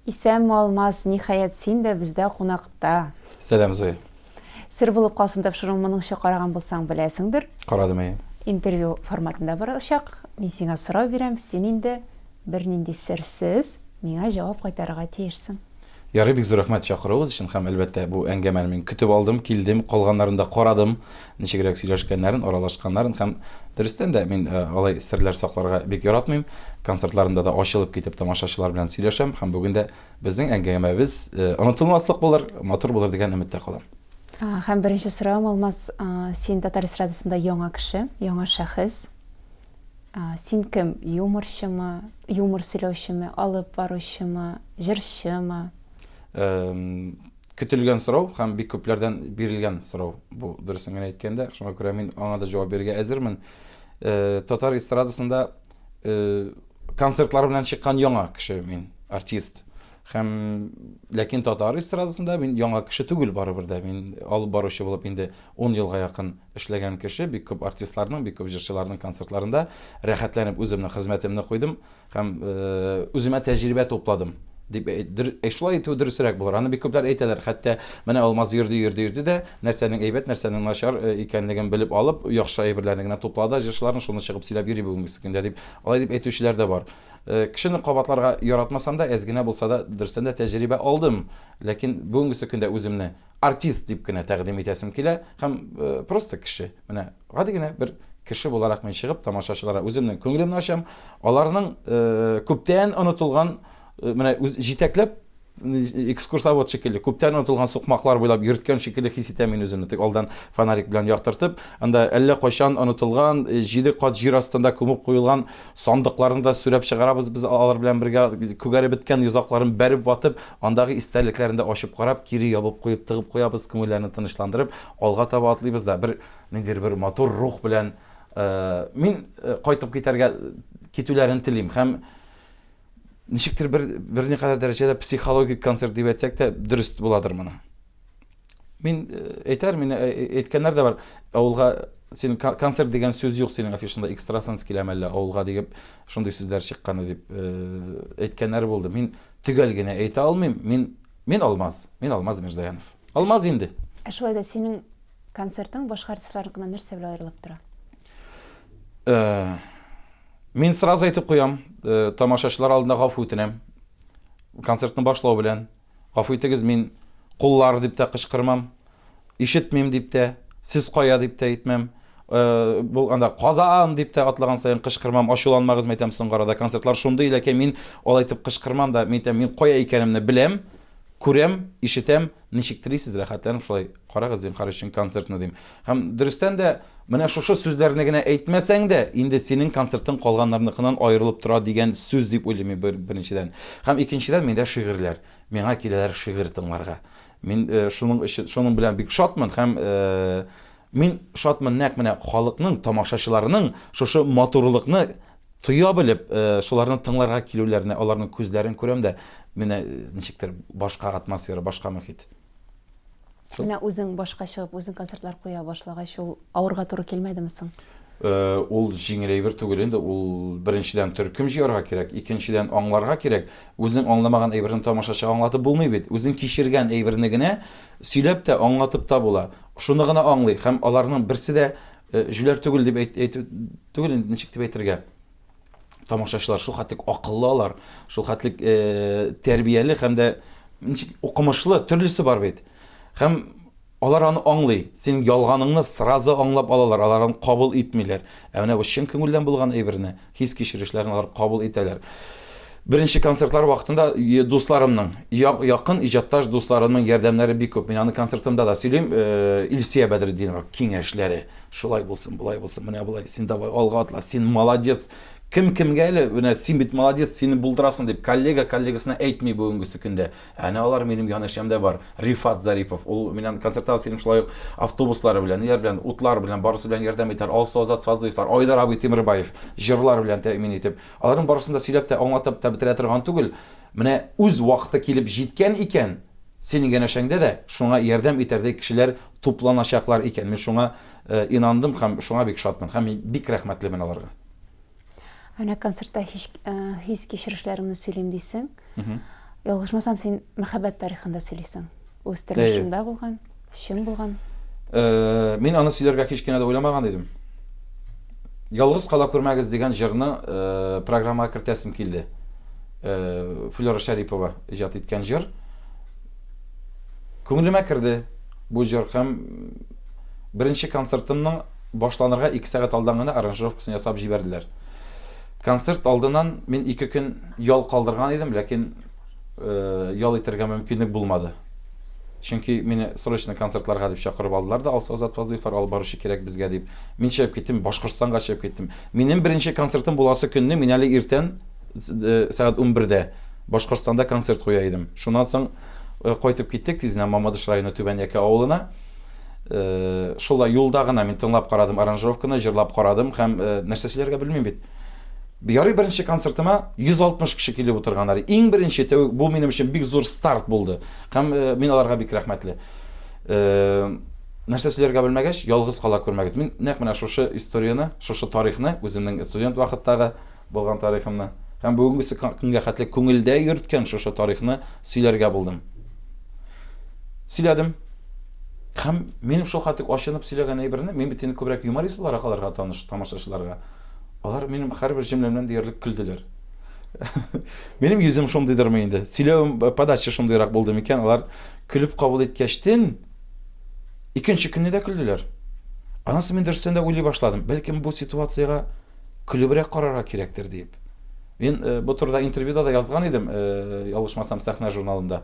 Исәм Алмаз, ниһаят син дә бездә кунакта. Сәлам Зоя. Сер булып калсын тапшыруың моныңча караган булсаң беләсеңдер. Карадым әйе. Интервью форматында барачак. Мин сиңа сорау бирәм, син инде бернинди серсез миңа җавап кайтарырга тиешсең. Ярый, бик зур рәхмәт чакыруыгыз өчен һәм әлбәттә бу әңгәмәне мин көтеп алдым, килдем, калганнарын да карадым, ничегрәк сөйләшкәннәрен, аралашканнарын һәм дөрестән дә мин алай серләр сакларга бик яратмыйм. Концертларымда да ачылып китеп тамашачылар белән сөйләшәм һәм бүген дә безнең әңгәмәбез онытылмаслык булыр, матур булыр дигән өметтә калам. Һәм беренче сорауым Алмаз, син Татар эстрадасында яңа кеше, яңа шәхес. Син кем? Юморчымы, юмор сөйләүчеме, алып баручымы, җырчымы? Көтелгән сорау һәм бик күпләрдән бирелгән сорау. Бу дөресен генә әйткәндә, шуңа күрә мин аңа да җавап бирергә әзермен. Татар эстрадасында концертлар белән чыккан яңа кеше мин, артист. Һәм ләкин Татар эстрадасында мин яңа кеше түгел барыбер дә. Мин алып баручы булып инде 10 елга якын эшләгән кеше, бик күп артистларның, бик күп җырчыларның концертларында рәхәтләнеп үземнең хезмәтемне куйдым һәм үземә тәҗрибә тупладым. Дип шулай итү дөресрәк булыр. Аны бик күпләр әйтәләр. Хәтта менә Алмаз йөрде дә, нәрсәнең әйбәт, нәрсәнең начар икәнлеген белеп алып, яхшы әйберләрне генә туплады, җырчыларны шуны чыгып сөйләп йөри бүгенге көндә дип, алай дип әйтүчеләр дә бар. Кешене кабатларга яратмасам да, әз генә булса да дөрестән дә тәҗрибә алдым. Ләкин бүгенге көндә үземне артист дип кенә тәкъдим итәсем килә һәм просто кеше. Менә гади генә бер кеше буларак мин чыгып тамашачыларга үземнең күңелемне ачам. Аларның күптән онытылган менә җитәкләп экскурсовод шикелле күптән онытылган сукмаклар буйлап йөрткән шикелле хис итәм мин үземне. Тик алдан фонарик белән яктыртып, анда әллә кайчан онытылган 7 кат җир астында күмеп куелган сандыкларны да сүрәп чыгарабыз без алар белән бергә, күгәреп беткән йозакларын бәреп ватып, андагы истәлекләрен дә ачып карап, кире ябып куеп тыгып куябыз, күңелләрне тынычландырып, алга таба атлыйбыз да бер ниндидер бер матур рух белән мин кайтып китүләрен телим һәм ничектер берникадәр дәрәҗәдә психологик концерт дип әйтсәк тә дөрес буладыр моны. Мин әйткәннәр дә бар. Авылга син концерт дигән сүз юк синең афишында, экстрасенс киләм әллә авылга дип шундый сүзләр чыкканы дип әйткәннәр булды. Мин төгәл генә әйтә алмыйм. Мин Алмаз Мирзаянов. Алмаз инде. Шулай да синең концертың башка артистлардан нәрсә белән аерылып тора? Мин сразу әйтеп куям, тамашачылар алдында гафу үтенәм. Концертны башлау белән гафу итегез, мин куллар дип тә кычкырмам, ишетмим дип тә, сез кая дип тә әйтмәм. Бу анда Казан дип тә атлаган саен кычкырмам, ачуланмагыз мәйтәм соңгы арада. Концертлар шундый ләкин мин алай итеп кычкырмам да, мин кая икәнемне беләм, күрәм, ишетәм, ничектерисез рәхәтләнеп шулай карагыз зинһар өчен концертны дим. Һәм дөрестән дә менә шушы сүзләрне генә әйтмәсәң дә, инде синең концертың калганнарныкынан аерылып тора дигән сүз дип уйлыйм беренчедән. Һәм икенчедән миндә шигырьләр. Миңа киләләр шигырь тыңларга. Мин шуның белән бик шатмын һәм мин шатмын нәкъ менә халыкның, тамашачыларның шушы матурлыкны тоя белеп, шуларны тыңларга килүләрне, аларның күзләрен күрәм дә, менә ничектер башка атмосфера, башка мөхит. Менә үзең башка чыгып, үзең концертлар куя башлагач, ул авырга туры килмәдеме соң? Ул җиңел әйбер түгел инде, ул беренчедән төркем җыярга кирәк, икенчедән аңларга кирәк. Үзең аңламаган әйберне тамашачыга аңлатып булмый бит. Үзең кичергән әйберне генә сөйләп тә, аңлатып та була. Шуны гына аңлый һәм аларның берсе дә җүләр түгел дип әйтү түгел, ничек дип әйтергә. Тамашачылар шул хәтлек акыллылар, шул хәтлек тәрбияле һәм дә укымышлы, төрлесе бар бит. Һәм алар аны аңлый. Син ялганыңны сразу аңлап алалар, алар кабул итмиләр. Ә менә бу чын күңелдән булган әйберне, хис кичерешләрне алар кабул итәләр. Беренче концертлар вакытында дусларымның, якын иҗатташ дусларымның ярдәмнәре бик күп. Мин аны концертымда да сөйлим, Илсия Бәдретдинова киңәшләре. Шулай булсын, булай булсын, менә булай. Син давай алга атла, син молодец. Кемгә әле, менә син бит молодец, сине булдырасың дип коллегасына әйтми бүгенге көндә. Әнә алар минем янәшәмдә бар. Рифат Зарипов. Ул миннән концертта сөйлим шулай автобуслары белән, белән, утлар белән, барысы белән ярдәм итәр. Алсу Азат Фазлыевлар, Айдар Абый Тимербаев, җырлар белән тәэмин итеп. Аларның барысын да сөйләп тә, аңлатып та бетерә торган түгел. Менә үз вакыты килеп җиткән икән, синең янәшәңдә дә шуңа ярдәм итәрдәй кешеләр тупланачаклар икән. Мин шуңа инандым һәм шуңа бик шатмын. Һәм бик рәхмәтлемен аларга. Менә концертта хис кичерешләремне сөйлим дисең. Ялгышмасам, син мәхәббәт тарихында сөйлисең. Үз тормышында булган, чын булган. Мин аны сөйләргә кичкенә дә уйламаган идем. Ялгыз кала күрмәгез дигән җырны программага кертәсем килде. Флора Шарипова иҗат иткән җыр. Күңелемә керде бу җыр һәм беренче концертымның башланырга 2 сәгать алдан гына аранжировкасын ясап җибәрделәр. Концерт алдыннан мин 2 көн ял калдырган идем, ләкин ял итәргә мөмкинлек булмады. Чөнки мине срочно концертларга дип чакырып алдылар да, Алсазат Вазыйфар алып баручы кирәк безгә дип. Мин чыгып киттем, Башкортстанга чыгып киттем. Минем беренче концертым буласы көнне мин әле иртән сәгать 11-дә Башкортстанда концерт куя идем. Шуннан соң кайтып киттек тизнән Мамадыш районы Түбән Яка авылына. Шулай юлда гына мин тыңлап карадым аранжировканы, җырлап карадым һәм нәрсә сөйләргә белмим бит. Ярый беренче концертыма 160 кеше килеп утырганнар. Иң беренче бу минем өчен бик зур старт булды. Һәм мин аларга бик рәхмәтле. Нәрсә сөйләргә белмәгәч, ялгыз кала күрмәгез. Мин нәкъ менә шушы историяны, шушы тарихны, үземнең студент вакыттагы булган тарихымны һәм бүгенге көнгә хәтле күңелдә йөрткән шушы тарихны сөйләргә булдым. Сөйләдем. Һәм минем шул хәтлек ачынып сөйләгән әйберне мин бит инде күбрәк юморист буларак аларга тамашачыларга. Алар минем һәрбер җөмләмнән диярлек көлделәр. Минем йөзем шундыйдырмы инде? Сөйләвем подача шундыйрак булды микән? Алар көлеп кабул иткәчтен икенче көнне дә көлделәр. Анысы мин дөрестән дә уйлый башладым. Бәлкем бу ситуациягә көлебрәк карарга кирәктер дип. Мин бу турыда интервьюда да язган идем, ялгышмасам Сәхнә журналында.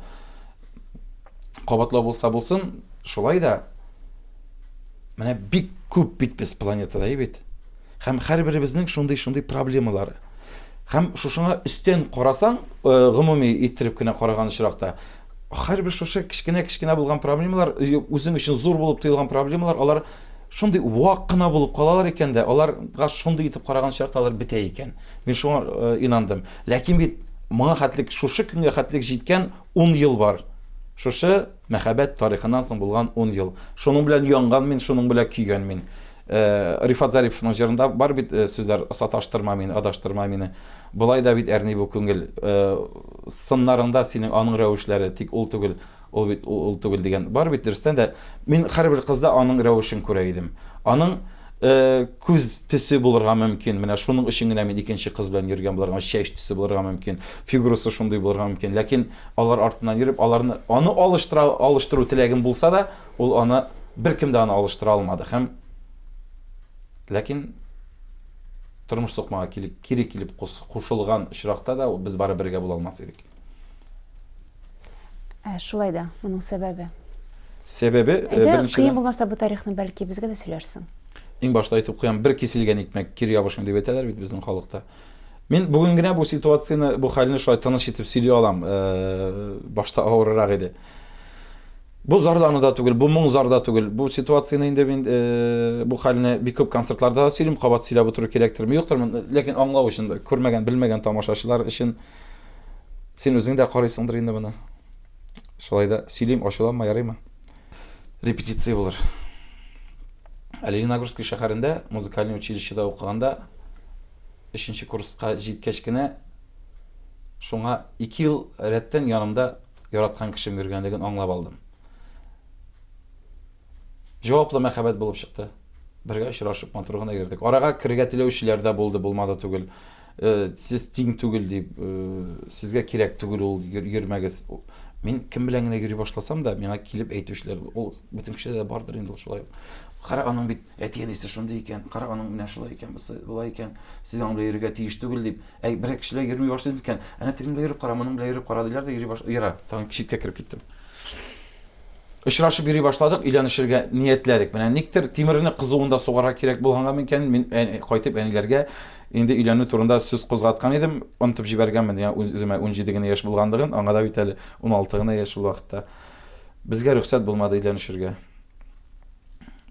Кабатлау булса булсын, шулай да менә бик күп бит без планетада бит. Һәм һәрберебезнең шундый проблемалары. Һәм шушыңа өстен карасаң, гомуми иттереп кенә караган очракта, һәрбер шушы кичкенә булган проблемалар, үзең өчен зур булып тоелган проблемалар, алар шундый вак кына булып калалар икән дә, аларга шундый итеп караган чакта алар бетә икән. Мин шуңа инандым. Ләкин бит моңа хәтлек шушы көнгә хәтлек җиткән 10 ел бар. Шушы мәхәббәт тарихыннан соң булган 10 ел. Шуның белән янган мин, шуның белән көйгән мин. Рифат Зариповның җырында бар бит сүзләр: саташтырма мине, адаштырма мине. Булай да бит әрни бу күңел. Сыннарында синең аның рәвешләре, тик ул түгел, ул түгел дигән. Бар бит дөрестән дә мин һәрбер кызда аның рәвешен күрә идем. Аның күз төсе булырга мөмкин. Менә шуның өчен генә мин икенче кыз белән йөргән булырга, чәч төсе булырга мөмкин, фигурасы шундый булырга мөмкин. Ләкин алар артыннан йөреп, аны алыштыру теләгем булса да, ул аны беркем дә аны алыштыра алмады. Һәм ләкин тормыш сукмага кире килеп кушылган очракта да без бары бергә була алмас идек. Шулай да, моның сәбәбе. Сәбәбе беренче кыен булмаса бу тарихны бәлки безгә дә сөйләрсең. Иң башта әйтеп куям, бер киселгән икмәк кире ябышын дип әйтәләр бит безнең халыкта. Мин бүген генә бу ситуацияны, бу хәлне шулай тыныч итеп сөйли алам. Башта авыррак иде. Бу зарланы да түгел, бу моң зар да түгел. Бу ситуацияны инде мин бу хәлне бик күп концертларда сөйлим, кабат сөйләп утыру кирәктер. Юктыр, ләкин аңлау өчен, күрмәгән, белмәгән тамашачылар өчен син үзең дә карыйсыңдыр инде моны. Шулай да сөйлим, ачуланма, ярыймы? Репетиция булыр. Лениногорск шәһәрендә музыкаль училищеда укыганда 3нче курска җиткәч кенә шуңа 2 ел рәттән янымда яраткан кешем йөргәнлеген аңлап алдым. Җаваплы мәхәббәт булып чыкты. Бергә очрашып матур гына йөрдек. Арага киргә теләүчеләр дә булды, булмады түгел. Сез тиң түгел дип, сезгә кирәк түгел ул, йөрмәгез. Мин кем белән генә йөри башласам да, миңа килеп әйтүчеләр, ул бөтен кешеләрдә бардыр инде шулай. Кара аның бит әтиәнисе шундый икән, кара аның менә шулай икән, булай икән. Сез аның белән йөрергә тиеш түгел дип. Бер кешеләр йөрми башлыйсыз икән. Әнә тегем белән йөреп кара, моның белән йөреп кара диләр дә йөри башлый. Яра, тагын кичиткә кирип киттем. Очрашып йөри башладык, өйләнешергә ниятләдек. Менә никтер тимерне кызуында сугарга кирәк булганга микән, мин кайтып әниләргә инде өйләнү турында сүз кузгаткан идем, онытып җибәргәнмен. Үземә 17 генә яшь булгандыгын, аңа да бит әле 16 генә яшь ул вакытта. Безгә рөхсәт булмады өйләнешергә.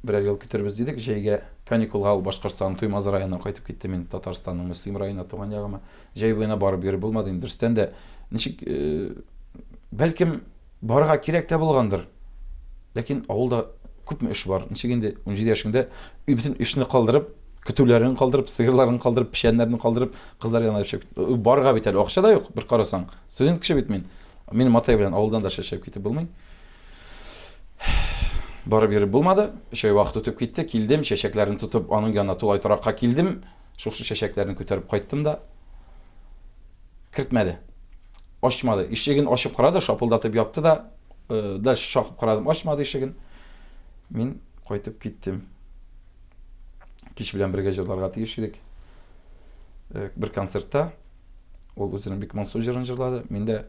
Берәр ел көтәрбез дидек, җәйгә каникулга ул Башкортстан Туймаз районына кайтып китте, мин Татарстанның Мөслим районына туган ягыма. Җәй буена барып йөреп булмады, инде дөрестән дә ничек бәлкем барырга кирәк тә булгандыр. Ләкин авылда күпме эш бар. Ничек инде 17 яшендә бөтен эшне калдырып, көтүләрен калдырып, сыерларын калдырып, пешәннәрен калдырып, кызлар янына чыгып барырга бит әле акча да юк, бер карасаң. Студент кеше бит мин. Минем атай белән авылдан да шәшәп китеп булмый. Барып йөреп булмады. Шәй вакыт үтеп китте. Килдем, чәчәкләрен тотып, аның янына тулай торакка килдем. Шушы чәчәкләрен күтәреп кайттым да кертмәде. Ачмады. Ишеген ачып карады, шапылдатып япты да, дальше шакып карадым, ачмады ишеген. Мин кайтып киттем. Кич белән бергә җырларга тиеш идек. Бер концертта ул үзенең бик моңсу җырын җырлады. Мин дә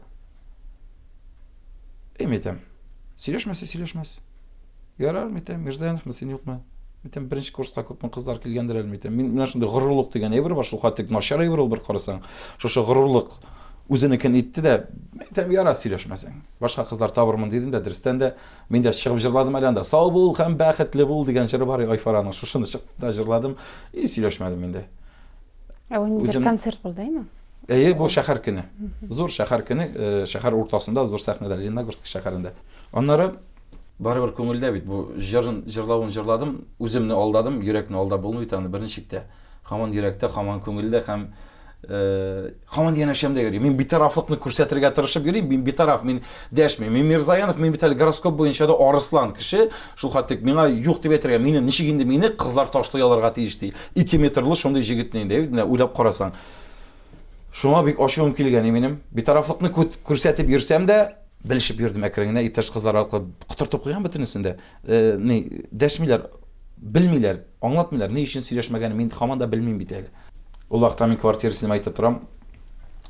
әйтәм. Сөйләшмәс. Ярар, әйтәм, Мирзаяновмы, син юкмы? Әйтәм, беренче курска күпме кызлар килгәндер әле, әйтәм. Мин менә шундый горурлык дигән әйбер бар, шул хәтлек начар әйбер ул бер карасаң. Шушы горурлык үзенекен итте дә, әйтәм, ярар, сөйләшмәсәң. Башка кызлар табырмын дидем дә, дөрестән дә мин дә чыгып җырладым әле анда. Сау бул һәм бәхетле бул дигән җыры бар, Айфараның. Шушыны чыгып да җырладым, и сөйләшмәдем мин дә. Бер концерт булды, әйме? Бу шәһәр көне. Зур шәһәр көне, шәһәр уртасында, зур сәхнәдә, Лениногорск шәһәрендә. Аннары барыбер күңелдә бит бу җырлавын җырладым, үземне алдадым, йөрәкне алдап булмый аны беренчектә. Һаман йөрәктә, һаман күңелдә һәм һаман янәшәмдә йөри. Мин битарафлыкны күрсәтергә тырышып йөрим, мин битараф, мин дәшмим. Мин Мирзаянов, мин бит әле гороскоп буенча да арыслан кеше. Шул хәтлек миңа юк дип әйтергә, мине ничек инде мине кызлар ташлый алырга тиеш ди. 2 метрлы шундый җегетне инде, менә уйлап карасаң. Шуңа бик ачуым килгән минем. Битарафлыкны күрсәтеп йөрсәм дә, белешеп йөрдем әкрененә, иптәш кызлар аркылы котыртып куйган бөтенесендә. Дәшмиләр, белмиләр, аңлатмыйлар, ни өчен сөйләшмәгәнен мин һаман да белмим бит әле. Ул вакытта мин квартирасында әйтеп торам,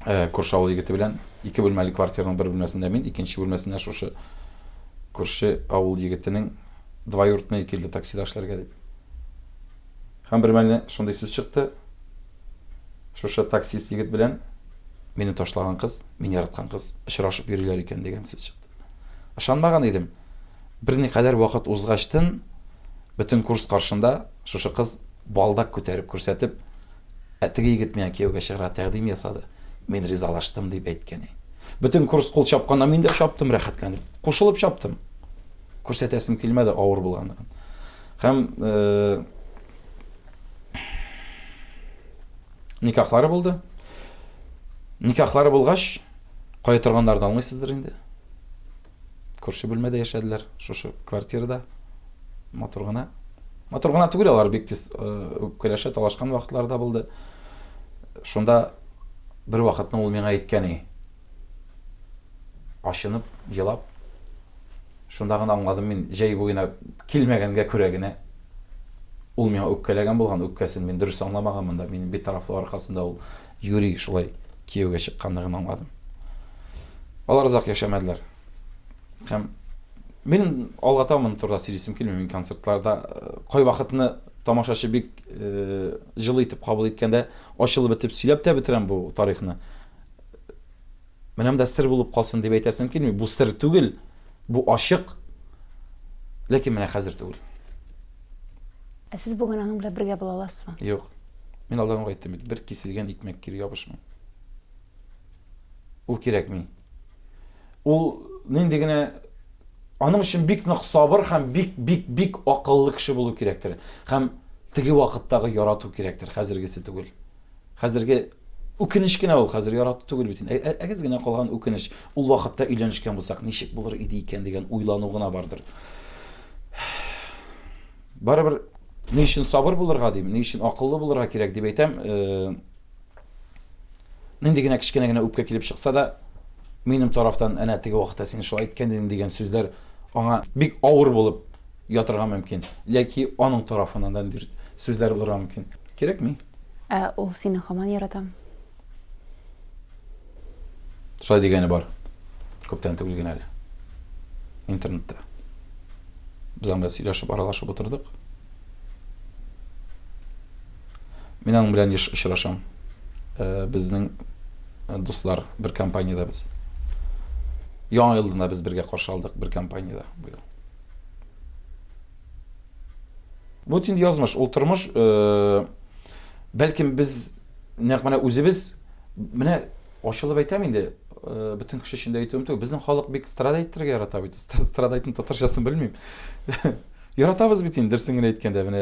күрше авыл егете белән 2 бүлмәле квартираның бер бүлмәсендә мин, икенче бүлмәсендә шушы күрше авыл егетенең двоюродный килде таксида эшләргә дип. Һәм бер мәлне шундый сүз чыкты. Шушы таксист егет белән мине ташлаган кыз, мин яраткан кыз очрашып йөриләр икән дигән сүз чыкты. Ышанмаган идем. Берникадәр вакыт узгачтын, бөтен курс каршында шушы кыз балдак күтәреп күрсәтеп, теге егет миңа кияүгә чыгарга тәкъдим ясады. Мин ризалаштым дип әйткән. Бөтен курс кул чапканда мин дә чаптым рәхәтләнеп. Кушылып чаптым. Күрсәтәсем килмәде авыр булганлыгын. Һәм никахлары булды. Никахлары булгач, кая торганнарны аңлыйсыздыр инде. Күрше бүлмәдә яшәделәр, шушы квартирада. Матур гына түгел, алар бик тиз үпкәләшә, талашкан вакытларда булды. Шунда бер вакытны ул миңа әйткән. Ашынып, елап. Шунда гына аңладым мин, җәй буена килмәгәнгә күрә генә ул миңа үпкәләгән булган, үпкәсен мин дөрес аңламаганмын да, минем бит тарафлы аркасында ул юри шулай кияүгә чыкканлыгын аңладым. Алар озак яшәмәделәр. Һәм мин алгатамын турда сөйлисем килми, мин концертларда кай вакытны тамашачы бик җылы итеп кабул иткәндә ачылып бетеп сөйләп тә бетерәм бу тарихны. Менә монда сер булып калсын дип әйтәсем килми, бу сер түгел, бу ачык. Ләкин менә хәзер түгел. Сез бүген аның белән бергә була аласызмы? Юк. Мин алдан әйттем, бер киселгән икмәк кире ябышмый. Ул кирәкми. Ул нинди генә аның өчен бик нык сабыр һәм бик акыллы кеше булу кирәктер. Һәм теге вакыттагы ярату кирәктер, хәзергесе түгел. Хәзерге үкенеч кенә ул, хәзер ярату түгел бит. Әгез генә калган үкенеч. Ул вакытта өйләнешкән булсак, ничек булыр иде икән дигән уйлану гына бардыр. Барыбер ни өчен сабыр булырга дим, ни өчен акыллы булырга кирәк дип әйтәм. Нинди генә кичкенә генә үпкә килеп чыкса да, минем тарафтан әнә теге вакытта син шулай әйткән дигән сүзләр аңа бик авыр булып ятырга мөмкин. Ләкин аның тарафыннан да сүзләр булырга мөмкин. Кирәкми. Ул сине һаман ярата. Шулай дигәне бар. Күптән түгел генә әле. Интернетта. Без аңа сөйләшеп, аралашып утырдык. Мин аның белән очрашам. Безнең дуслар бер компаниядә без. Яңа елда без бергә каршы алдык бер компаниядә бу ел. Бу тин язмыш, ул тормыш, бәлким без нәкъ менә үзебез менә ачылып әйтәм инде, бөтен кеше өчен дә әйтәм түгел, безнең халык бик страдайтырга ярата бит. Страдайтның татарчасын белмим. Яратабыз бит инде, дөресен генә әйткәндә, менә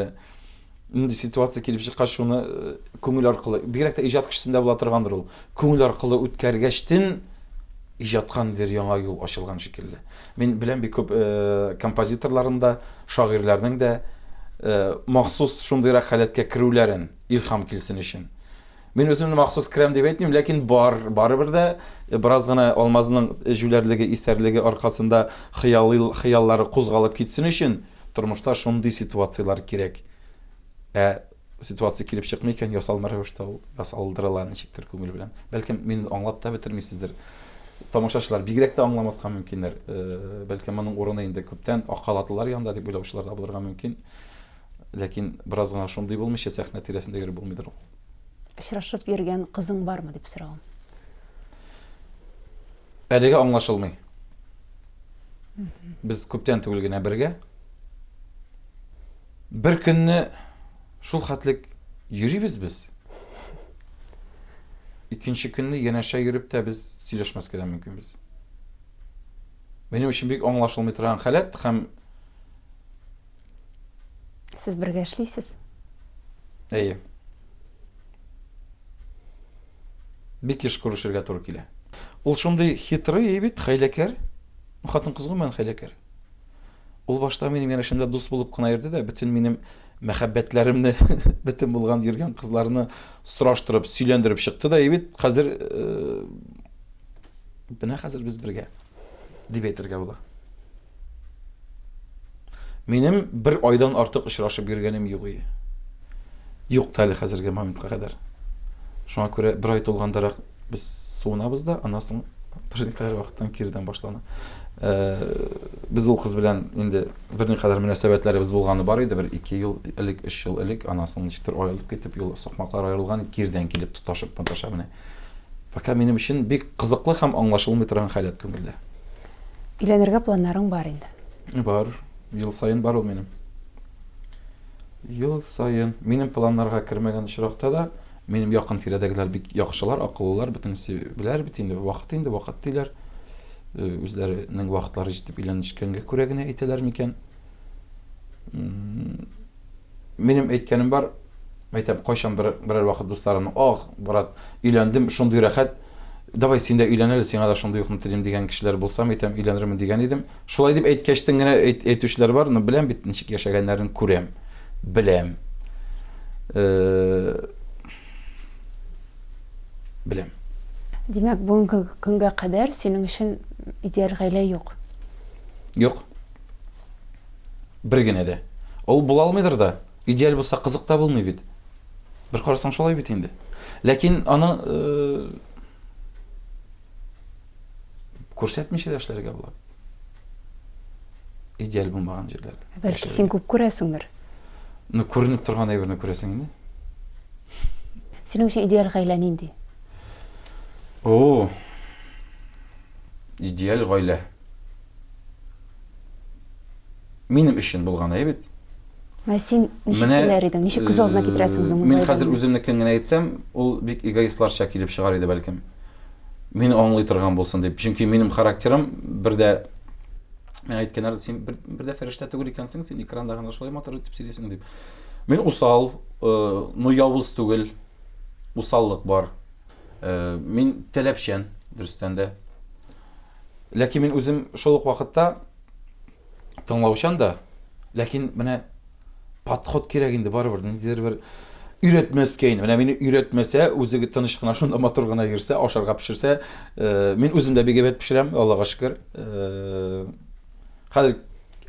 инде ситуация килеп чыккач шуны күңел аркылы, бигрәк тә иҗат кешесендә була торгандыр ул. Күңел аркылы үткәргәчтен ижадка ниндидер яңа юл ачылган шикелле. Мин беләм бик күп композиторларның да, шагыйрьләрнең дә махсус шундыйрак халәткә керүләрен илһам килсен өчен. Мин үземне махсус керәм дип әйтмим, ләкин барыбер дә бераз гына Алмазның җүләрлеге, исәрлеге аркасында хыяллары кузгалып китсен өчен тормышта шундый ситуациялар кирәк. Ситуация килеп чыкмый икән, ясалма рәвештә ул ясалдырыла ничектер күңел белән. Бәлкем мин аңлап та бетермисездер. Тамашачылар бигрәк тә аңламаска мөмкиннәр. Бәлкем моның урыны инде күптән акалатлар янында дип уйлаучылар да булырга мөмкин. Ләкин бераз гына шундый булмыйча сәхнә тирәсендә йөреп булмыйдыр ул. Очрашып йөргән кызың бармы дип сораган. Әлегә аңлашылмый. Без күптән түгел генә бергә. Бер көнне шул хәтлек йөрибез без. Икенче көнне янәшә йөреп тә без сөйләшмәскә дә мөмкинбез. Минем өчен бик аңлашылмый торган хәләт һәм Сез бергә эшлисез. әйе. Бик еш күрешергә туры килә. Ул шундый хитрый бит, хәйләкәр. Хатын-кыз гына хәйләкәр. Ул башта минем янәшәмдә дус булып кына йөрде дә, бөтен минем мәхәббәтләремне, бөтен булган йөргән кызларны сораштырып, сөйләндереп чыкты да, бит хәзер бина хәзер без бергә дип әйтергә була. Минем бер айдан артык очрашып йөргәнем юк иде. Юк та әле хәзерге моментка кадәр. Шуңа күрә бер ай тулгандарак без суынабыз да, анасын берникадәр вакыттан кирдән башлана. Без ул кыз белән инде берникадәр мөнәсәбәтләребез булганы бар иде, 1-2 ел элек, 3 ел элек анасын ничектер аерылып китеп, юл сокмаклар аерылган, кирдән килеп туташып монташа менә. Факат минем өчен бик кызыклы һәм аңлашылмый торган хәләт күңелдә. Өйләнергә планнарың бар инде. Бар. Ел сайын бар ул минем. Ел сайын минем планнарга кермәгән очракта да минем якын тирәдәгеләр бик яхшылар, акыллылар, бөтенсе беләр бит инде вакыт диләр. Үзләренең вакытлары җитеп өйләнешкәнгә күрә генә әйтәләр микән? Минем әйткәнем бар, әйтәм, кайчан берәр вакыт дусларым, брат, өйләндем, шундый рәхәт, давай син дә өйлән әле, сиңа да шундый укны телим дигән кешеләр булсам, әйтәм, өйләнермен дигән идем. Шулай дип әйткәчтен генә әйтүчләр бар, беләм бит ничек яшәгәннәрен күрәм. Беләм. Димәк, бүгенге көнгә кадәр синең өчен идеаль гаилә юк. Юк. Бер генә дә. Ул була алмыйдыр да. Идеаль булса кызык та булмый бит. Бер карасаң шулай бит инде. Ләкин аны күрсәтмичә дә эшләргә була. Идеаль булмаган җирләрдә. Бәлки син күп күрәсеңдер. Күренеп торган әйберне күрәсең инде. Синең өчен идеаль гаилә нинди? Идеаль гаилә. Минем өчен булган бит. Син ничек беләр идең? Ничек күз алдына китерәсең үзеңне? Мин хәзер үземнекен генә әйтсәм, ул бик эгоистларча килеп чыгар иде бәлкем. Мине аңлый торган булсын дип. Чөнки минем характерым бердә мен әйткәннәр, син бердә фәрештә түгел икәнсең, син экранда гына шулай матур итеп сөйләсең дип. Мин усал, явыз түгел, усаллык бар. Мин таләпчән, дөрестән дә. Ләкин мин үзем шул ук вакытта тыңлаучан да, ләкин менә подход кирәк инде барыбер, ниндидер бер өйрәтмәскә инде. Менә мине өйрәтмәсә, үзеге тыныч кына шунда матур гына йөрсә, ашарга пешерсә, мин үзем дә бик әйбәт пешерәм, Аллага шөкер. Хәзер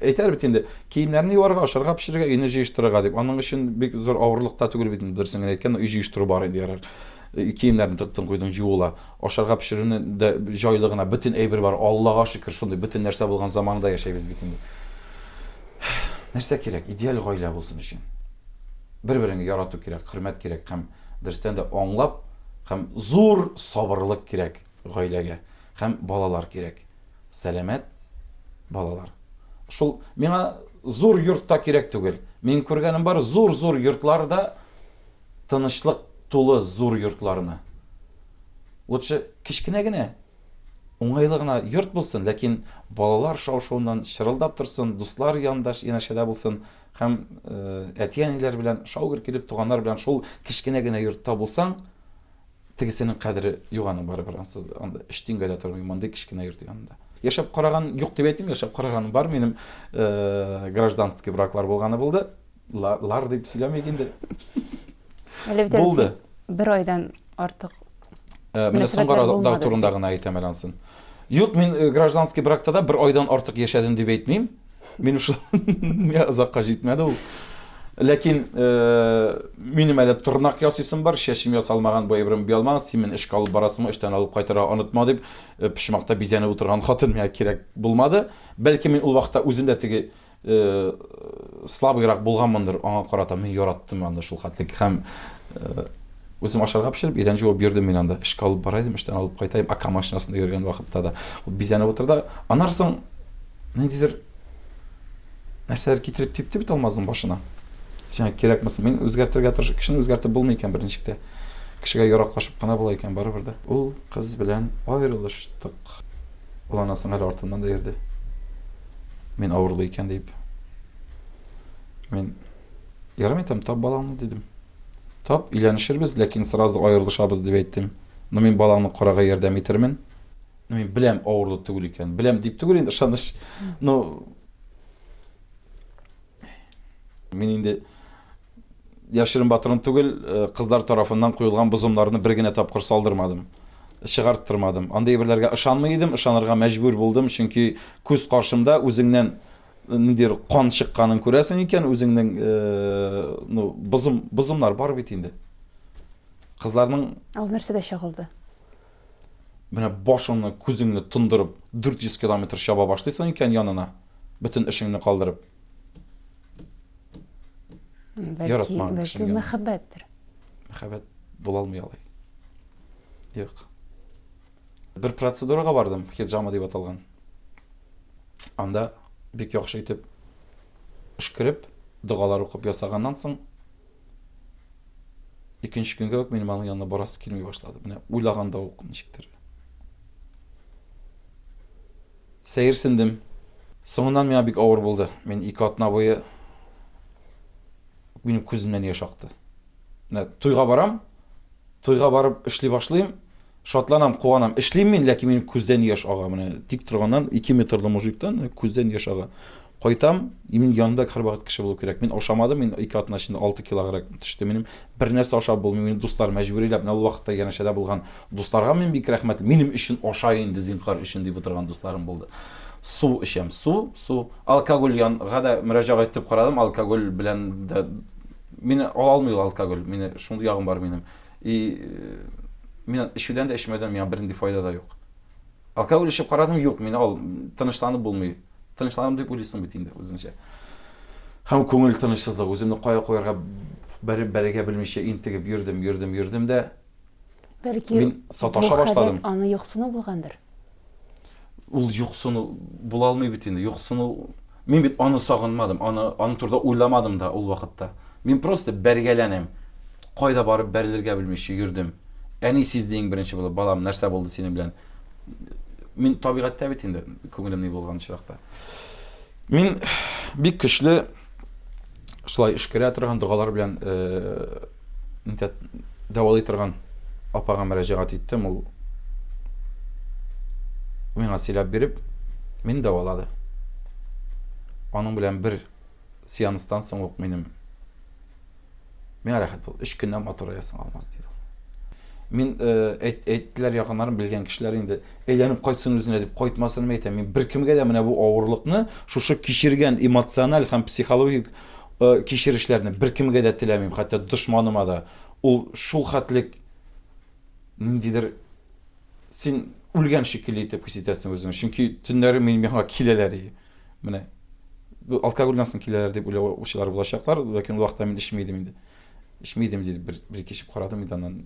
әйтәр бит инде, киемнәрне юарга, ашарга пешерергә, өйне җыештырырга дип. Аның өчен бик зур авырлык та түгел бит, дөресен генә әйткәндә, өй җыештыру бар инде ярар. Киемнәрне тыктың куйдың җуыла, ашарга пешерүне дә җайлы гына, бөтен әйбер бар. Аллага шөкер, шундый бөтен нәрсә булган заманда яшәйбез бит инде. Нәрсә кирәк? Идеаль гаилә булсын өчен. Бер-береңне ярату кирәк, хөрмәт кирәк һәм дөрестән дә аңлап һәм зур сабырлык кирәк гаиләгә һәм балалар кирәк. Сәламәт балалар. Шул миңа зур йортта кирәк түгел. Мин күргәнем бар, зур йортларда тынычлык тулы зур йортларны. Лучше кичкенә генә, уңайлы гына йорт булсын, ләкин балалар шау-шуыннан шырылдап торсын, дуслар янында янәшәдә булсын, һәм әти-әниләр белән шау-гөр килеп туганнар белән шул кичкенә генә йортта булсаң, тегесенең кадере юганы барыбер анда иштингә дә тормый, монда кичкенә йорт янында. Яшәп караган юк дип әйтим, яшәп караганым бар, минем гражданский браклар булганы булды. Лар дип сөйләмәйк инде. Булды. Бер айдан артык. Менә соңгы турында гына әйтәм әле. Юк, мин гражданский бракта да бер айдан артык яшәдем дип әйтмим. Минем шул озакка җитмәде ул. Ләкин минем әле тырнак ясыйсым бар, чәчим ясалмаган, бу әйберем бия син эшкә алып барасыңмы, эштән алып кайтырга онытма дип, пишмакта бизәнеп утырган хатын миңа кирәк булмады. Бәлки мин ул вакытта үземдә теге слабыйрак булганмындыр, аңа карата мин яраттым анда шул хәтлек һәм үзем ашарга пешереп, идән җавап бирдем мин анда, эшкә алып барайдым, эштән алып кайтайм, ака машинасында йөргән вакытта да. Ул бизәнеп утырды. Анарсың ниндидер нәрсәләр китереп типте бит алмазның башына. Сиңа кирәкмәсен, мин үзгәртергә тырышып, кешене үзгәртеп булмый икән беренчектә. Кешегә яраклашып кына була икән барыбер дә. Ул кыз белән аерылыштык. Ул анасын әле артыннан да йөрде. Мин авырлы икән дип. Мин ярым итәм, тап балаңны дидем. Тап, өйләнешербез, ләкин сразу аерылышабыз дип әйттем. Но мин балаңны карага ярдәм итермен. Мин беләм авырлы түгел икән. Беләм дип түгел инде ышаныч. Но мин инде яшерен батырын түгел, кызлар тарафыннан куелган бозымларны бер генә тапкыр салдырмадым. Чыгарттырмадым. Андай берләргә ышанмый идем, ышанырга мәҗбүр булдым, чөнки күз каршымда үзеңнән ниндидер кан чыкканын күрәсең икән, үзеңнең бозымнар бар бит инде. Кызларның Ал нәрсәдә чагылды? Менә башыңны, күзеңне тындырып 400 км чаба башлыйсың икән янына, бөтен эшеңне калдырып. Бәлки мәхәббәттер. Мәхәббәт була алмый алай. Юк. Бер процедурага бардым, хиджама дип аталган. Анда бик яхшы итеп эшкереп, дугалар укып ясаганнан соң икенче көнгә үк минем аның янына барасы килмей башлады. Менә уйлаганда ук ничектер. Сәерсендем. Соңыннан миңа бик авыр булды. Мин 2 атна буе минем күземнән яшь акты. Менә туйга барам, туйга барып эшли башлыйм, шатланам, куанам. Эшлим мин, ләкин минем күздән яшь ага. Менә тик торганнан 2 метрлы мужиктан күздән яшь ага. Кайтам, минем янымда һәрвакыт кеше булу кирәк. Мин ашамадым, мин 2 атна эчендә 6 килограмм төште. Минем бер нәрсә ашап булмый, минем дуслар мәҗбүриләп, менә ул вакытта янәшәдә булган дусларга мин бик рәхмәтле. Минем өчен аша инде зинкар өчен дип утырган дусларым булды. Су эчәм, су, алкоголь янга да мөрәҗәгать итеп карадым, алкоголь белән дә мине ала алмый алкоголь, мине шундый ягым бар минем. Мин эчүдән дә эчмәдән миңа бернинди файда да юк. Алкоголь эчеп карадым, юк, мине ал тынычланып булмый. Тынычланам дип уйлыйсың бит инде үзеңчә. Һәм күңел тынычсызлык, үземне кая куярга бәрегә белмичә интегеп йөрдем дә. Бәлки мин саташа башладым. Аны юксыну булгандыр. Ул юксыну була алмый бит инде. Юксыну мин бит аны сагынмадым, аны турында уйламадым да ул вакытта. Мин просто бәргәләнәм. Кайда барып бәрелергә белмичә йөрдем. Әни сиздең беренче булып, балам, нәрсә булды синең белән? Мин табигатьтә бит инде, күңелем ни булган чакта. Мин бик көчле шулай эшкәрә торган дугалар белән дәвалый торган апага мөрәҗәгать иттем. Ул миңа сөйләп биреп, мин дәвалады. Аның белән бер сеанстан соң ук миңа рәхәт булды. 3 көннән матур ясың алмаз диде. Мин әйттеләр якыннарым, белгән кешеләр инде әйләнеп кайтсын үзенә дип кайтмасын әйтәм. Мин бер кемгә дә менә бу авырлыкны, шушы кичергән эмоциональ һәм психологик кичерешләрне бер кемгә дә теләмим, хәтта дошманыма да. Ул шул хәтлек ниндидер син үлгән шикелле итеп хис итәсең үзеңне. Чөнки төннәре миңа киләләр. Менә бу алкогольнан соң киләләр дип уйлаучылар булачаклар, ләкин ул вакытта мин эчмидем инде. Эчмидем дип бер кичеп карадым иде.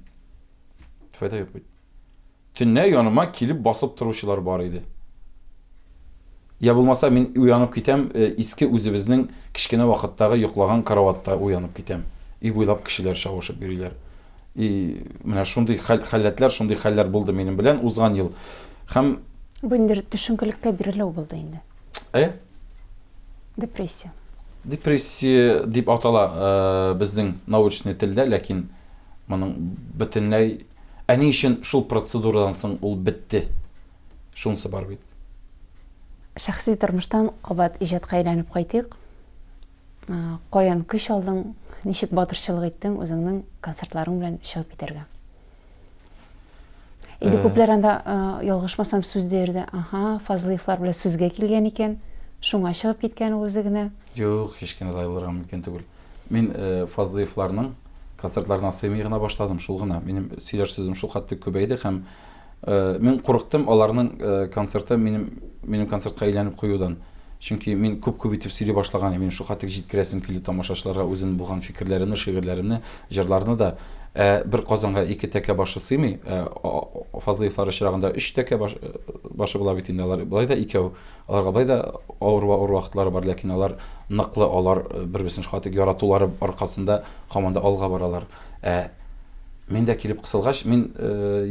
Файда юк бит. Төнне яныма килеп басып торучылар бар иде. Я булмаса мин уянып китәм, иске үзебезнең кичкенә вакыттагы йоклаган караватта уянып китәм. Буйлап кешеләр шавышып йөриләр. Менә шундый хәлләтләр, шундый хәлләр булды минем белән узган ел. Һәм бу инде төшенкелеккә бирелү булды инде. Депрессия. Депрессия дип атала безнең научный телдә, ләкин моның бөтенләй Әни өчен шул процедурадан соң ул бетте. Шунысы бар бит. Шәхси тормыштан кабат иҗатка әйләнеп кайтыйк. Каян көч алдың, ничек батырчылык иттең үзеңнең концертларың белән чыгып китәргә? Инде күпләр анда ялгышмасам сүздәрдә, Фазлыевлар белән сүзгә килгән икән, шуңа чыгып киткән ул үзе генә. Юк, һеч кенә дә булырга мөмкин түгел. Мин Фазлыевларның концертларына сыймый гына башладым, шул гына. Минем сөйләш сүзем шул хәтле күбәйде һәм мин курыктым аларның концерты минем концертка әйләнеп куюдан. Чөнки мин күп итеп сөйли башлаган идем. Мин шул хәтле җиткерәсем килде тамашачыларга үзем булган фикерләремне, шигырьләремне, җырларны да бер казанга 2 тәкә башы сыймый. Фазлыевлар чирагында 3 тәкә башы була бит инде алар. Булай да 2. Аларга булай да авыр вакытлары бар, ләкин алар ныклы, алар бер-берсен хәтле яратулары аркасында һаман да алга баралар. Мен дә килеп кысылгач, мин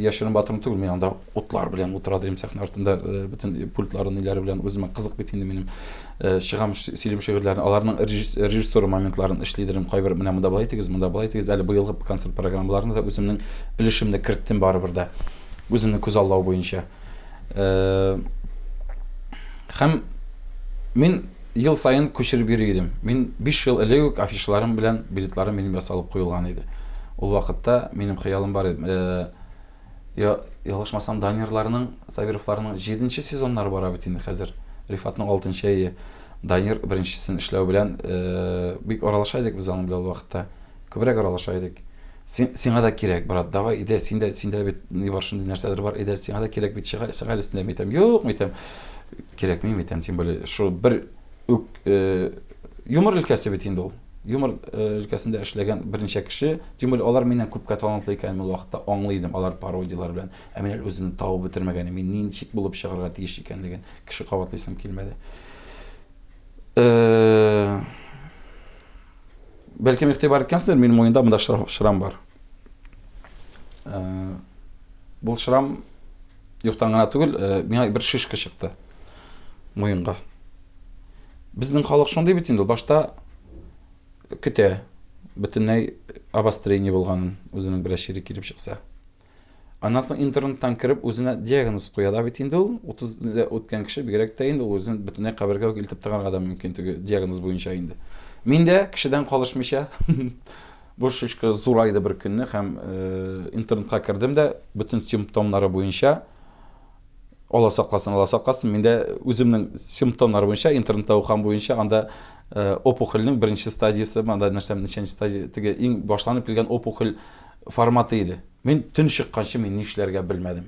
яшерен батырым түгел, мин анда утлар белән утыра дим сәхнә артында, бүтән пультларын ниләре белән үземә кызык бит инде минем чыгам сөйлем шигырьләрне, аларның режиссер моментларын эшлидерим, кайбер менә монда булай тигез, монда булай тигез, әле быелгы концерт программаларында да үземнең өлешемне керттем барыбер да. Үземне күз аллау буенча. Һәм мин ел сайын күчереп йөри идем. Мин 5 ел элек афишаларым белән билетларым минем ясалып куелган иде. Ул вакытта минем хыялым бар иде. Ялгышмасам, Данирларның, Сабировларның 7нче сезоннары бара бит инде хәзер. Рифатның 6нчы айы. Данир 1нчесен эшләү белән бик аралаша идек без аның белән ул вакытта. Күбрәк аралаша идек. Сиңа да кирәк, брат, давай, иде, синдә бит ни бар, шундый нәрсәдер бар, иде, сиңа да кирәк бит, чыга лесендә митәм. Юк, митәм. Кирәкми митәм, тем более, шу бер юмор өлкәсе бит инде ул. Юмор өлкәсендә эшләгән берничә кеше, тем более алар миннән күпкә талантлы икәнен ул вакытта аңлыйдым, алар пародиялар белән. Ә мин үземне табып бетермәгәнем, мин ничек булып чыгарга тиеш икәнлеген кеше кабатлыйсым килмәде. Бәлки игътибар иткәнсездер, минем муенда монда шрам бар. Бу шрам юктан гына түгел, миңа бер шишка чыкты муенга. Безнең халык шундый бит инде, башта көтә, бөтенләй обострение булганын, үзенең бер шире килеп чыкса. Аннан соң интернеттан кирип үзенә диагноз куя да бит инде ул, 30 үткән кеше бигрәк тә инде үзен бөтенләй кабергә илтеп торганга да мөмкин түгел, диагноз буенча инде. Мин дә кешедән калышмыйча бу шишка зурайды бер көнне һәм интернетка кирдем дә бөтен симптомнары буенча Алла сакласын, мин дә үземнең симптомнары буенча интернетта укыган буенча анда опухольнең беренче стадиясе, анда ничәнче стадия, теге иң башланып килгән опухоль форматы иде. Мин төн чыкканчы мин нишләргә белмәдем.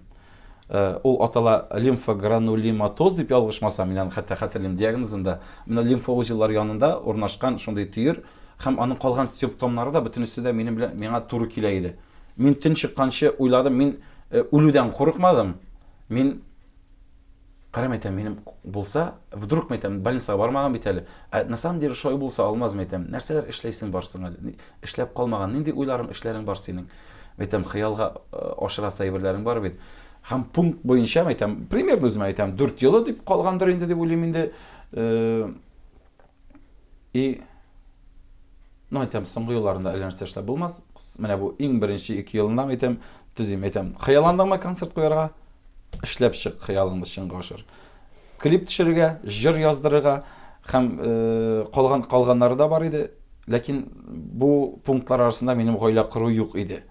Ул атала лимфогранулематоз дип ялгышмасам, мин аны хәтта хәтерлим диагнозында. Менә лимфа узеллар янында урнашкан шундый төер һәм аның калган симптомнары да бөтенесе дә минем белән миңа туры килә иде. Мин төн чыкканчы уйладым, мин үлүдән курыкмадым. Мин карамайтам, минем булса, вдруг мәйтәм, больницага бармаган бит әле. На самом деле шулай булса алмаз мәйтәм. Нәрсәләр эшләйсең барсың әле? Эшләп калмаган, нинди уйларың, эшләрең бар синең? Мәйтәм, хыялга ашыра сәйберләрең бар бит. Һәм пункт буенча мәйтәм, примерно үзем әйтәм, 4 елы дип калгандыр инде дип уйлыйм инде. Мәйтәм, соңгы елларында әле нәрсә эшләп булмас. Менә бу иң беренче 2 елында мәйтәм, төзим мәйтәм. Хыялландыңмы концерт куярга? Эшләп чык, хыялыңны чынга ашыр. Клип төшерергә, җыр яздырырга һәм калганнары да бар иде, ләкин бу пунктлар арасында минем гаилә кыру юк иде.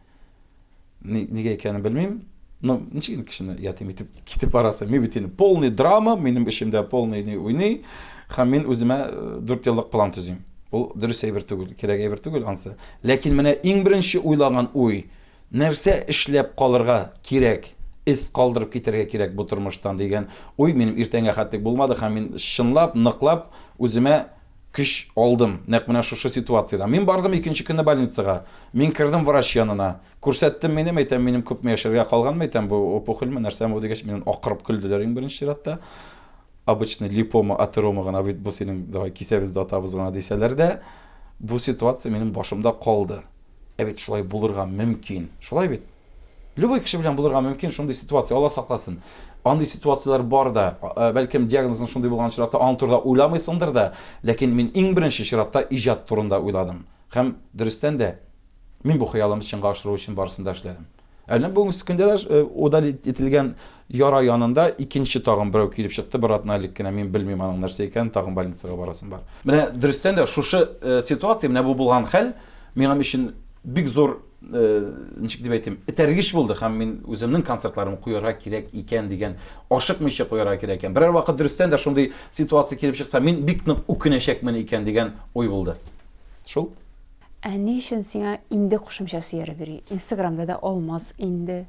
Нигә икәнен белмим. Но ничек кешене ятим итеп китеп барасы, мин бит инде полный драма, минем эшемдә полный уйный, һәм мин үземә 4 еллык план төзим. Ул дөрес әйбер түгел, кирәк әйбер түгел ансы. Ләкин менә иң беренче уйлаган уй, нәрсә эшләп калырга кирәк? Ис калдырып китәргә кирәк бу тормыштан дигән уй минем иртәнгә хәтлек булмады һәм мин шынлап, ныклап үземә көч алдым. Нәкъ менә шушы ситуациядә. Мин бардым икенче көнне больницага. Мин кирдем врач янына. Күрсәттем минем, әйтәм, минем күпме яшәргә калган, әйтәм, бу опухольме нәрсәме бу дигәч минем акырып көлделәр иң беренче чиратта. Обычный липома, атерома гына бит бу синең давай кисәбез дә атабыз гына дисәләр дә, бу ситуация минем башымда калды. Бит шулай булырга мөмкин. Шулай бит. Любой кеше белән булырга мөмкин шундый ситуация, Алла сакласын. Андый ситуациялар бар да, бәлкем диагнозың шундый булган чиратта аны турында уйламыйсыңдыр да, ләкин мин иң беренче чиратта иҗат турында уйладым. Һәм дөрестән дә мин бу хыялымны чынга ашыру өчен барысын да эшләдем. Әле бүгін үскенде дә удалить ителгән яра янында икенче тагын берәү килеп чыкты, бер атналык кенә, мин белмим аның нәрсә икән, тагын больницага барасым бар. Менә дөрестән дә шушы ситуация, менә бу булган хәл миңа өчен бик зур ничек дип әйтим, этәргеч булды һәм мин үземнең концертларымны куярга кирәк икән дигән, ашыкмыйча куярга кирәк икән. Берәр вакыт дөрестән дә шундый ситуация килеп чыкса, мин бик нык үкенәчәкмен икән дигән ой булды. Шул. Ни өчен сиңа инде кушымчасы яры бери? Инстаграмда да алмаз инде.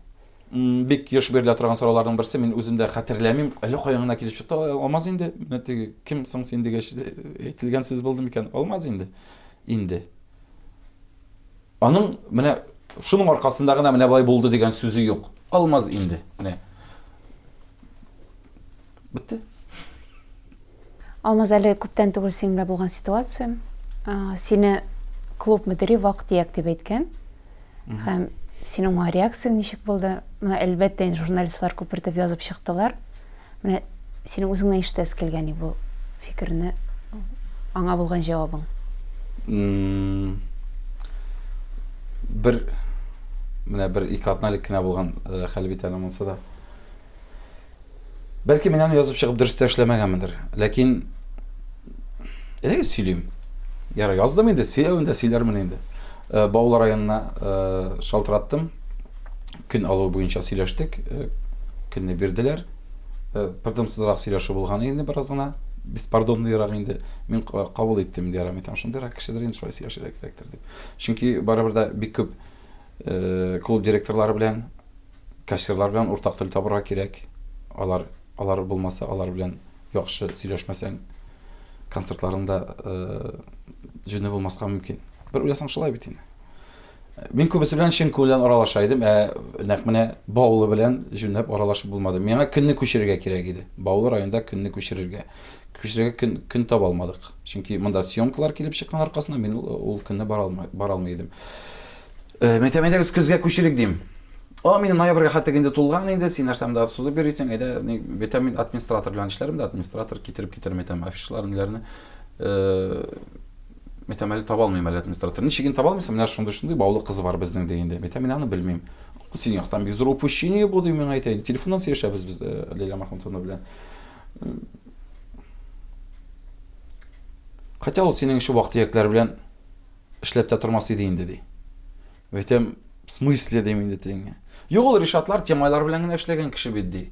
Бик еш бирелә торган сорауларның берсе, мин үзем дә хәтерләмим, әле каяңна килеп чыкты, алмаз инде. Менә теге кем соң син дигәч әйтелгән сүз булды микән? Алмаз инде. Инде. Аның менә шуның аркасында гына менә булай булды дигән сүзе юк. Алмаз инде. Менә. Битте. Алмаз әле күптән түгел синең белән булган ситуация. Сине клуб мөдире вакыт дип әйткән. Һәм синең реакцияң ничек булды? Менә әлбәттә журналистлар күпертеп язып чыктылар. Менә синең үзеңнән ишетәс килгән бу фикерне, аңа булган җавабың. Бер ике атналык кенә булган хәл бит әле монсы да. Бәлки мин аны язып чыгып дөрестә эшләмәгәнмендер, ләкин әлегә сөйлим. Яра яздым инде, сөйләвендә сөйләрмен инде. Баулар районына шалтыраттым. Көн алу буенча сөйләштек. Көнне бирделәр. Пардонсызрак сөйләшү булган инде бераз гына. Беспардонныйрак инде. Мин кабул иттем ди, арамый там шундыйрак кешеләр инде шулай сөйләшергә дип. Чөнки барыбер да бик күп клуб директорлары белән, кассирлар белән уртак тел табырга кирәк. Алар булмаса, алар белән яхшы сөйләшмәсәң, концертларында җүне булмаска мөмкин. Бер уйласаң шулай бит инде. Мин күбесе белән чын күңелдән аралаша идем, нәкъ менә Баулы белән җүнләп аралашып булмады. Миңа көнне күчерергә кирәк иде. Баулы районында көнне күчерергә. Күчерергә көн таба алмадык. Чөнки монда съемкалар килеп чыккан аркасында мин ул көнне бара алмый идем. Мәйтәмәдәге көзгә күчерик дим. Мине ноябрьгә хәтта инде тулган инде, син нәрсәмдә сузып бирисең, әйдә, витамин администратор белән эшләрем дә, администратор китереп мәйтәм афишаларны. Мәйтәм әле таба алмыйм әле администратор. Ничеген таба алмыйсың? Менә шундый Баулы кызы бар безнең дигәндә. Мәйтәм мин аны белмим. Син яктан бик зур упущение булды, мин әйтәйди. Телефоннан сөйләшәбез без Лейла Махмутовна белән. Хотя ул синең шу вакыт-яклар белән эшләп тә тормас иде инде ди. Мәйтәм, в смысле дим инде тиңә. Юк, ул Ришатлар темалар белән генә эшләгән кеше бит ди.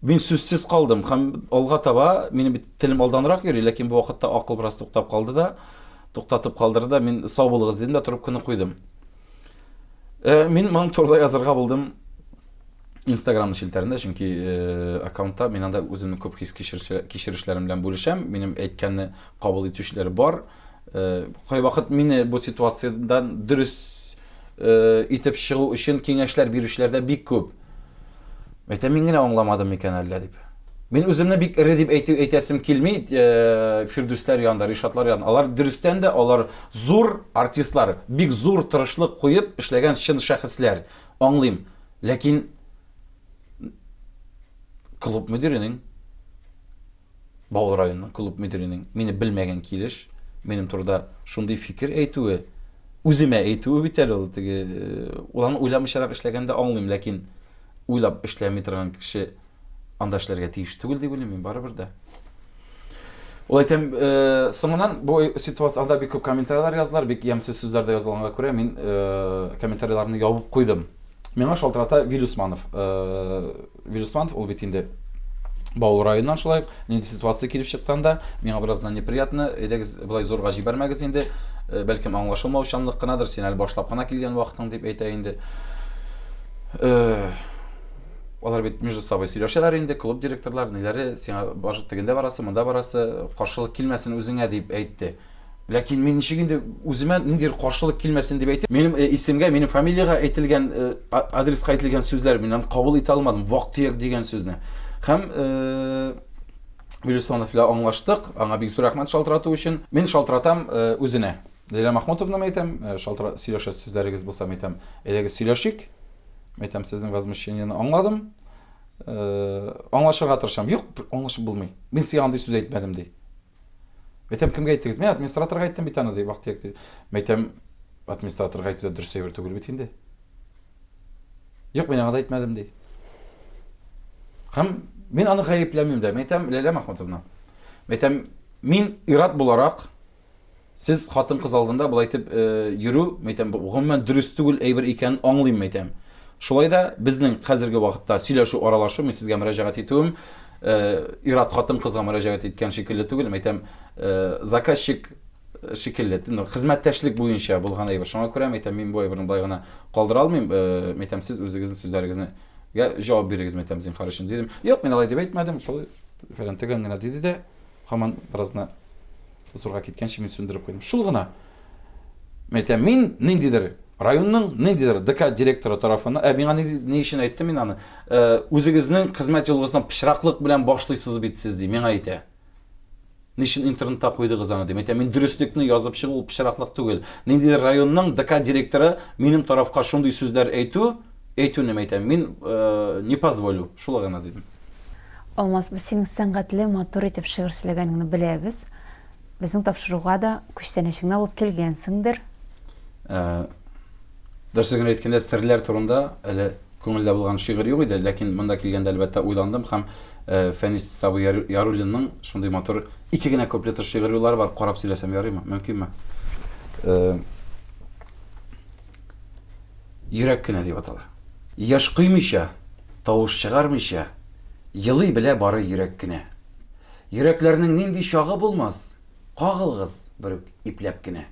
Мин сүзсез калдым һәм алга таба минем бит телем алданрак йөри, ләкин бу вакытта акыл бераз туктап калды да, туктатып калдырды да, мин сау булыгыз дидем дә турып кына куйдым. Мин моның турында язарга булдым Instagram шилтәрендә, чөнки аккаунтта мин анда үземнең күп хис кичерешләрем белән бүлешәм, минем әйткәнне кабул итүчеләр бар. Кай вакыт мине бу ситуациядән дөрес итеп чыгу өчен киңәшләр бирүчеләр дә бик күп. Мәйтәм мин генә аңламадым микән әллә дип. Мин үземне бик ире дип әйтәсем килми, Фирдүсләр янында, Ришатлар янында. Алар дөрестән дә алар зур артистлар, бик зур тырышлык куеп эшләгән чын шәхесләр. Аңлыйм. Ләкин клуб мөдиренең, Баулы районының клуб мөдиренең мине белмәгән килеш, минем турда шундый фикер әйтүе, үземә әйтүе бит әле ул теге, уланы уйламыйчарак эшләгәндә аңлыйм, ләкин уйлап эшләми торган кеше анда эшләргә тиеш түгел дип уйлыйм мин барыбер дә. Ул әйтәм, соңыннан бу ситуациядә бик күп комментарийлар яздылар, бик ямьсез сүзләр дә язылганга күрә, мин комментарийларны ябып куйдым. Миңа шалтырата Вилюсманов. Вилюсманов ул бит инде Баулы районыннан шулай, нинди ситуация килеп чыкканда, миңа бераздан неприятно, әйдәгез болай зурга җибәрмәгез инде, бәлкем аңлашылмаучанлык кынадыр, син әле башлап кына килгән вакытың дип әйтә инде. Алар бит между собой сөйләшәләр инде, клуб директорлары, ниләре, сиңа башы тегендә барасы, монда барасы, каршылык килмәсен үзеңә дип әйтте. Ләкин мин ничек инде үземә ниндидер каршылык килмәсен дип әйтеп, минем исемгә, минем фамилиягә әйтелгән, адреска әйтелгән сүзләр мин аны кабул итә алмадым, вак-төяк дигән сүзне. Һәм Вилюсманов белән аңлаштык, аңа бик зур рәхмәт шалтырату өчен. Мин шалтыратам үзенә. Лейла Махмутовна әйтәм, сөйләшә сүзләрегез булса әйтәм, әйдәгез сөйләшик. Әйтәм, сезнең возмущениене аңладым. Аңлашырга тырышам. Юк, аңлашып булмый. Мин сиңа андый сүз әйтмәдем ди. Әйтәм, кемгә әйттегез? Мен администраторга әйттем бит аны ди, вакыт ди. Әйтәм, администраторга әйтүдә дөрес әйбер түгел бит инде. Yok, ben аңа әйтмәдем ди. Һәм мин аны гаепләмим дә. Мәйтәм, Ләйлә Мәхмүтовна. Мәйтәм, мин ират буларак сез хатын кыз алдында булай итеп йөрү, мәйтәм, бу гомумән дөрес түгел әйбер икәнен аңлыйм, мәйтәм. Шулай да безнең хәзерге вакытта сөйләшү, аралашу, мин сезгә мөрәҗәгать итүем, ират хатын кызга мөрәҗәгать иткән шикелле түгел, мәйтәм, заказчик шикелле, хезмәттәшлек буенча булган әйбер. Шуңа күрә мәйтәм, мин бу әйберне болай гына калдыра алмыйм, мәйтәм, сез үзегезнең сүзләрегезне җавап бирегез, мәйтәм, зинһар өчен дидем. Юк, мин алай дип әйтмәдем, шулай фәлән төгән генә диде дә, һаман беразны Узурга киткәнче мин сүндереп куйдым. Шул гына. Мәйтәм, мин ниндидер районның ниндидер ДК директоры тарафынан, миңа ни өчен әйтте мин аны? Үзегезнең хезмәт юлыгыздан пычраклык белән башлыйсыз бит сез ди, миңа әйтә. Ни өчен интернетта куйдыгыз аны ди. Мәйтәм, мин дөреслекне язып чыгу ул пычраклык түгел. Ниндидер районның ДК директоры минем тарафка шундый сүзләр әйтүне мәйтәм, мин не позволю. Шул гына дидем. Алмаз, без синең сәнгатьле, матур итеп шигырь сөйләгәнеңне беләбез. Безнең тапшыруга да күчтәнәчеңне алып килгәнсеңдер. Дөресен әйткәндә, серләр турында әле күңелдә булган шигырь юк иде, ләкин монда килгәндә әлбәттә уйландым һәм Фәнис Сабый Яруллинның шундый матур ике генә куплетлы шигырь юллары бар, карап сөйләсәм ярыймы? Мөмкинме? Йөрәк кенә дип атала. Яш кыймыйча, тавыш чыгармыйча, елый белә бары йөрәк кенә. Йөрәкләрнең нинди чагы булмас, кагылгыз бер ипләп кенә.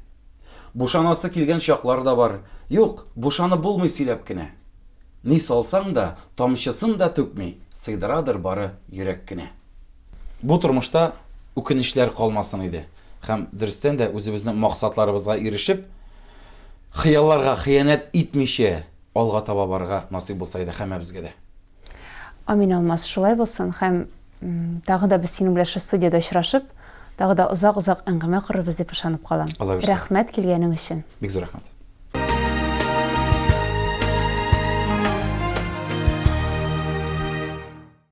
Бушанасы килгән чаклар да бар. Юк, бушаны булмый сөйләп кенә. Ни салсаң да, тамчысын да түкми, сыйдырадыр бары йөрәк кенә. Бу тормышта үкенечләр калмасын иде. Һәм дөрестән дә үзебезнең максатларыбызга ирешеп, хыялларга хыянәт итмичә алга таба барырга насыйп булса иде һәммәбезгә дә. Амин, Алмаз, шулай булсын. Һәм тагы да без синең белән студиядә очрашып, тагы да озак-озак әңгәмә корырбыз дип ышанып калам. Рәхмәт килгәнең өчен. Бик зур рәхмәт.